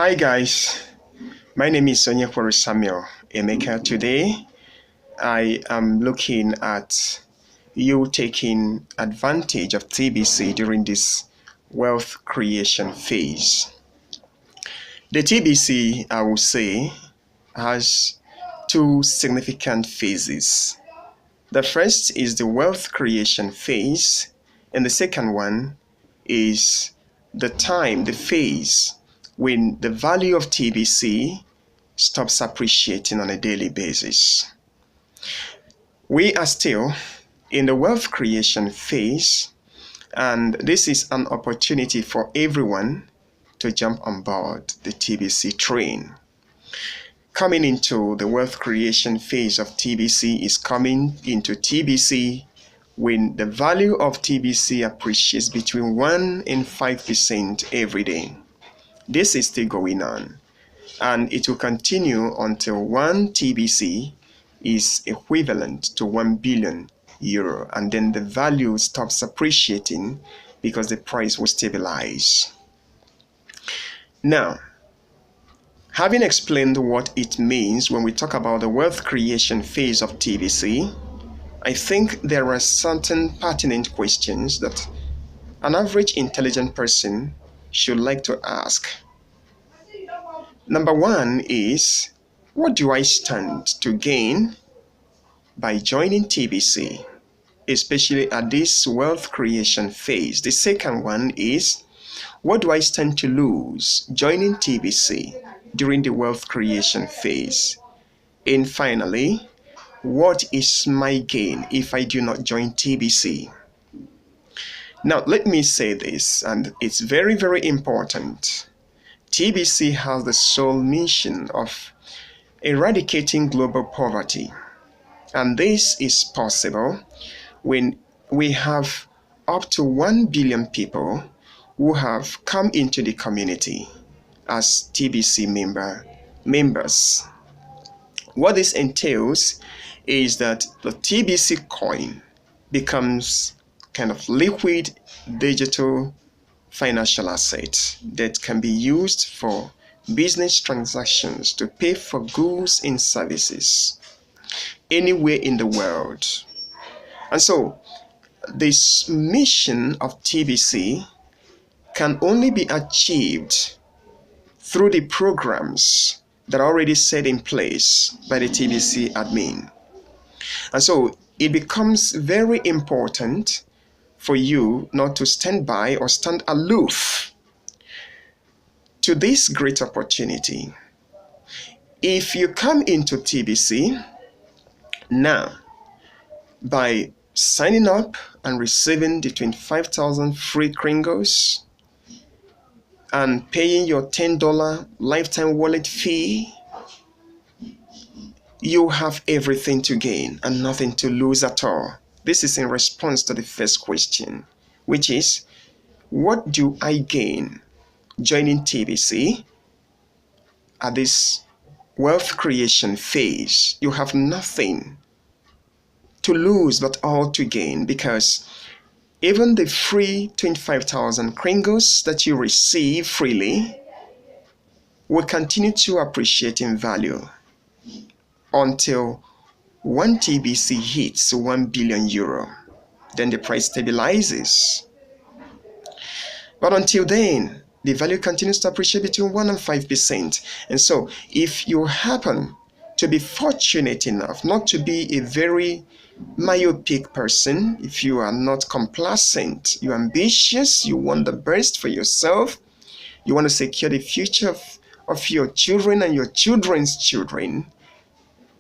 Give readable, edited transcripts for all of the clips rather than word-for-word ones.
Hi guys, my name is Onyekwere Samuel Emeka. Today I am looking at you taking advantage of TBC during this wealth creation phase. The TBC, I will say, has two significant phases. The first is the wealth creation phase, and the second one is the phase when the value of TBC stops appreciating on a daily basis. We are still in the wealth creation phase, and this is an opportunity for everyone to jump on board the TBC train. Coming into the wealth creation phase of TBC is coming into TBC when the value of TBC appreciates between 1 and 5% every day. This is still going on, and it will continue until 1 TBC is equivalent to 1 billion euro, and then the value stops appreciating because the price will stabilize. Now, having explained what it means when we talk about the wealth creation phase of TBC, I think there are certain pertinent questions that an average intelligent person should like to ask. Number one is, what do I stand to gain by joining TBC, especially at this wealth creation phase? The second one is, what do I stand to lose joining TBC during the wealth creation phase? And finally, what is my gain if I do not join TBC? Now, let me say this, and it's very, very important. TBC has the sole mission of eradicating global poverty, and this is possible when we have up to 1 billion people who have come into the community as TBC members. What this entails is that the TBC coin becomes kind of liquid digital financial asset that can be used for business transactions to pay for goods and services anywhere in the world. And so this mission of TBC can only be achieved through the programs that are already set in place by the TBC admin. And so it becomes very important for you not to stand by or stand aloof to this great opportunity. If you come into TBC now by signing up and receiving the 25,000 free Kringos and paying your $10 lifetime wallet fee, you have everything to gain and nothing to lose at all. This is in response to the first question, which is, what do I gain joining TBC at this wealth creation phase? You have nothing to lose but all to gain, because even the free 25,000 Kringos that you receive freely will continue to appreciate in value until 1 TBC hits 1 billion euro. Then the price stabilizes. But until then, the value continues to appreciate between 1 and 5%. And so if you happen to be fortunate enough not to be a very myopic person, if you are not complacent, you're ambitious, you want the best for yourself, you want to secure the future of your children and your children's children,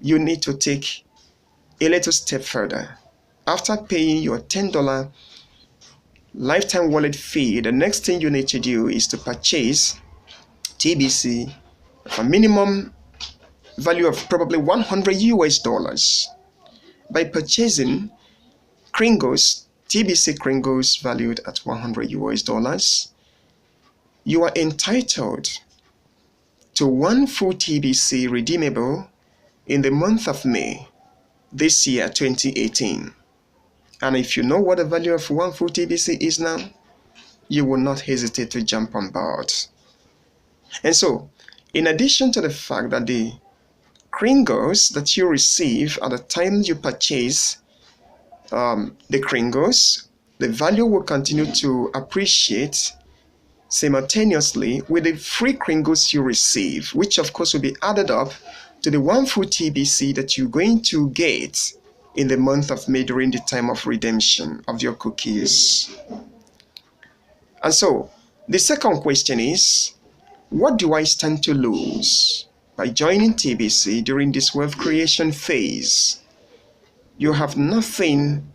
you need to take a little step further. After paying your $10 lifetime wallet fee, the next thing you need to do is to purchase TBC for a minimum value of probably $100. By purchasing Kringos, TBC Kringos valued at $100, you are entitled to 1 full TBC redeemable in the month of May this year, 2018. And if you know what the value of 1 full TBC is now, you will not hesitate to jump on board. And so, in addition to the fact that the kringles that you receive at the time you purchase the kringles, the value will continue to appreciate simultaneously with the free kringles you receive, which of course will be added up to the one full TBC that you're going to get in the month of May during the time of redemption of your cookies. And so, the second question is, what do I stand to lose by joining TBC during this wealth creation phase? You have nothing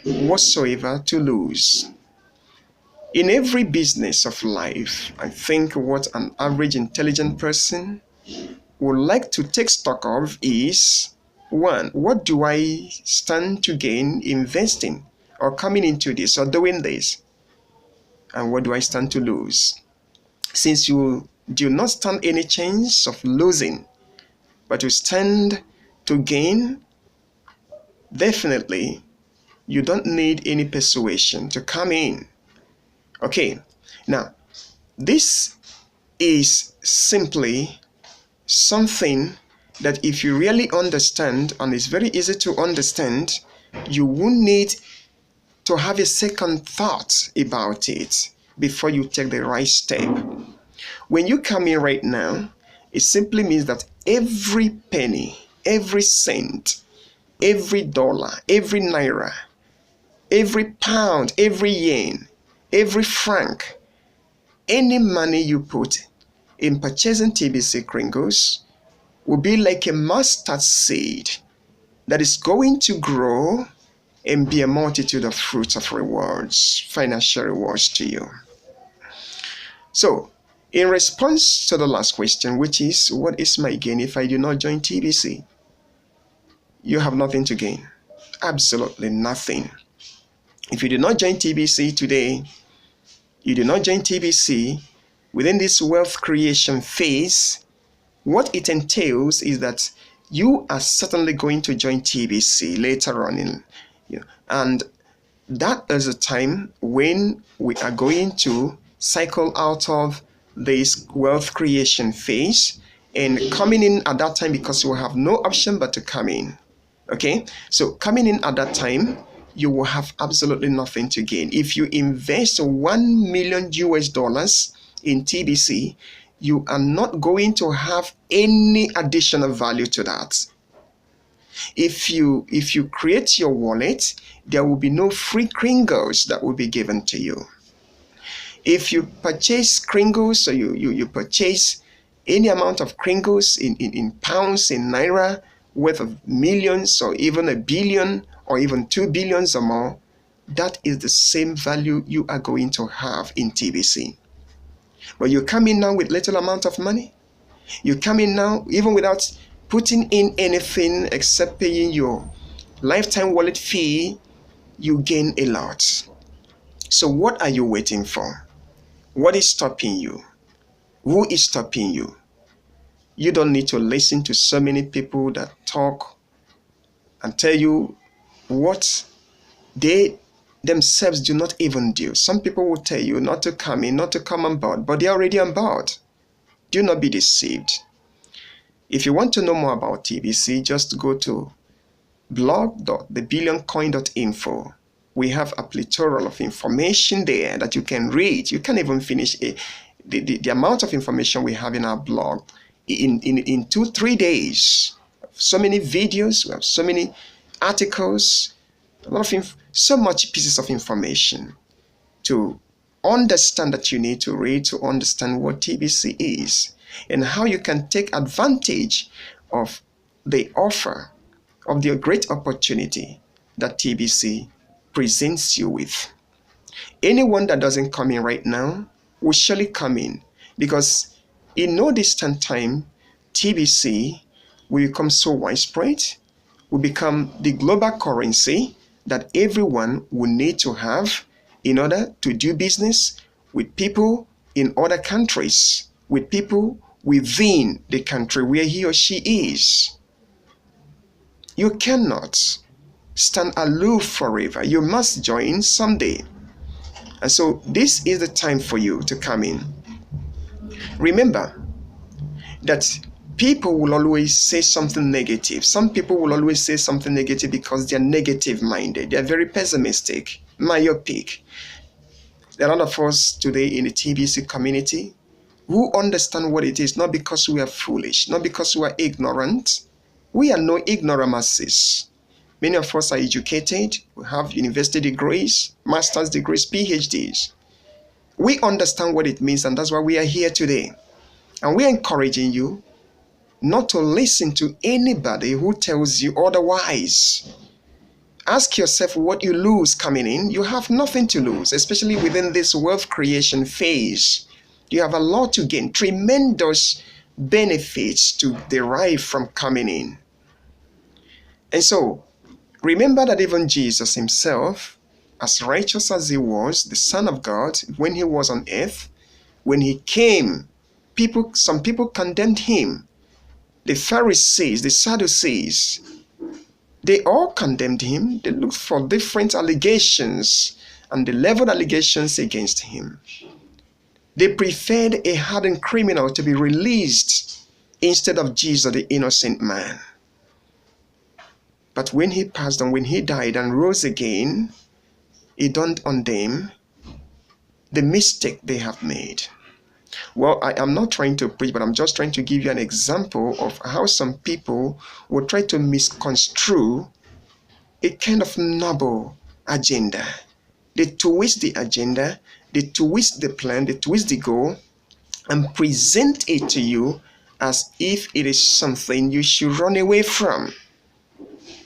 whatsoever to lose. In every business of life, I think what an average intelligent person would like to take stock of is, one, what do I stand to gain investing or coming into this or doing this? And what do I stand to lose? Since you do not stand any chance of losing, but you stand to gain, definitely you don't need any persuasion to come in. Okay, now this is simply something that if you really understand, and it's very easy to understand, you won't need to have a second thought about it before you take the right step. When you come in right now, it simply means that every penny, every cent, every dollar, every naira, every pound, every yen, every franc, any money you put in purchasing TBC kringles will be like a mustard seed that is going to grow and be a multitude of fruits of rewards, financial rewards to you. So, in response to the last question, which is, what is my gain if I do not join TBC? You have nothing to gain. Absolutely nothing. If you do not join TBC today, you do not join TBC within this wealth creation phase, what it entails is that you are certainly going to join TBC later on and that is a time when we are going to cycle out of this wealth creation phase and coming in at that time, because you will have no option but to come in. Okay, so coming in at that time, you will have absolutely nothing to gain. If you invest $1 million in TBC, you are not going to have any additional value to that. If you create your wallet, there will be no free kringles that will be given to you. If you purchase kringles, or you purchase any amount of kringles in pounds, in naira, worth of millions or even a billion or even 2 billions or more, that is the same value you are going to have in TBC. But you come in now with little amount of money. You come in now even without putting in anything except paying your lifetime wallet fee, you gain a lot. So what are you waiting for? What is stopping you? Who is stopping you? You don't need to listen to so many people that talk and tell you what they themselves do not even do. Some people will tell you not to come in, not to come on board, but they're already on board. Do not be deceived. If you want to know more about TBC, just go to blog.thebillioncoin.info. We have a plethora of information there that you can read. You can't even finish the amount of information we have in our blog in 2-3 days. So many videos, we have so many articles, a lot of so much pieces of information to understand that you need to read to understand what TBC is and how you can take advantage of the offer of the great opportunity that TBC presents you with. Anyone that doesn't come in right now will surely come in, because in no distant time, TBC will become so widespread, will become the global currency that everyone will need to have in order to do business with people in other countries, with people within the country where he or she is. You cannot stand aloof forever. You must join someday. And so this is the time for you to come in. Remember that people will always say something negative. Some people will always say something negative because they're negative minded. They're very pessimistic, myopic. There are a lot of us today in the TBC community who understand what it is, not because we are foolish, not because we are ignorant. We are no ignoramuses. Many of us are educated, we have university degrees, master's degrees, PhDs. We understand what it means, and that's why we are here today. And we are encouraging you not to listen to anybody who tells you otherwise. Ask yourself what you lose coming in. You have nothing to lose, especially within this wealth creation phase. You have a lot to gain, tremendous benefits to derive from coming in. And so, remember that even Jesus himself, as righteous as he was, the Son of God, when he was on earth, when he came, some people condemned him. The Pharisees, the Sadducees, they all condemned him. They looked for different allegations and they leveled allegations against him. They preferred a hardened criminal to be released instead of Jesus, the innocent man. But when he passed on, when he died and rose again, it dawned on them the mistake they have made. Well, I am not trying to preach, but I'm just trying to give you an example of how some people will try to misconstrue a kind of noble agenda. They twist the agenda, they twist the plan, they twist the goal, and present it to you as if it is something you should run away from.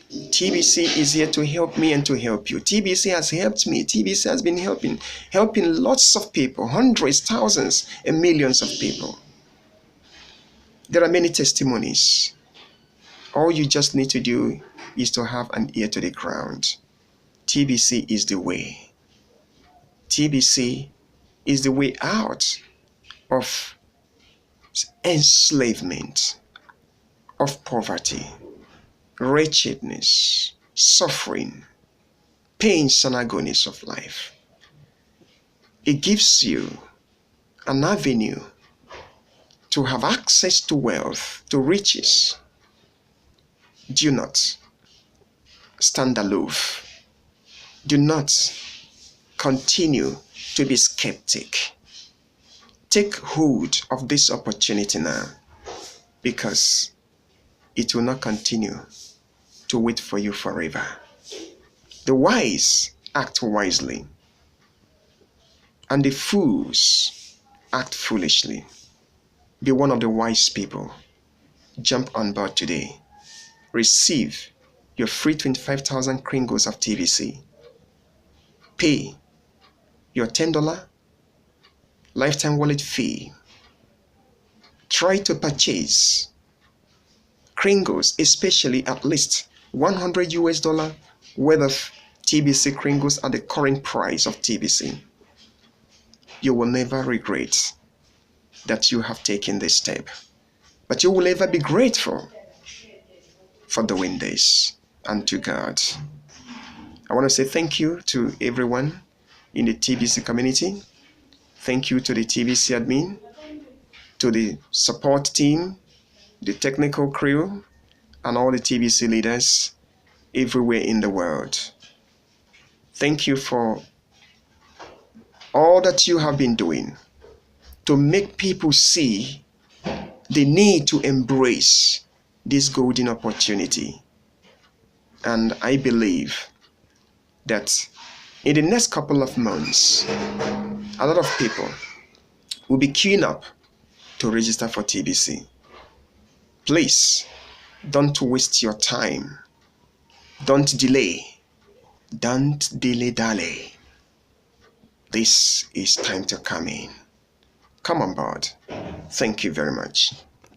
TBC is here to help me and to help you. TBC has helped me. TBC has been helping lots of people, hundreds, thousands, and millions of people. There are many testimonies. All you just need to do is to have an ear to the ground. TBC is the way. TBC is the way out of enslavement, of poverty, wretchedness, suffering, pains and agonies of life. It gives you an avenue to have access to wealth, to riches. Do not stand aloof. Do not continue to be skeptic. Take hold of this opportunity now, because it will not continue to wait for you forever. The wise act wisely, and the fools act foolishly. Be one of the wise people. Jump on board today. Receive your free 25,000 kringles of TBC. Pay your $10 lifetime wallet fee. Try to purchase kringles, especially at least $100 worth of TBC kringles at the current price of TBC. You will never regret that you have taken this step, but you will ever be grateful for doing this, and to God. I want to say thank you to everyone in the TBC community. Thank you to the TBC admin, to the support team, the technical crew, and all the TBC leaders everywhere in the world. Thank you for all that you have been doing to make people see the need to embrace this golden opportunity. And I believe that in the next couple of months, a lot of people will be queuing up to register for TBC. Please, don't waste your time. Don't delay. Don't dilly-dally. This is time to come in. Come on board. Thank you very much.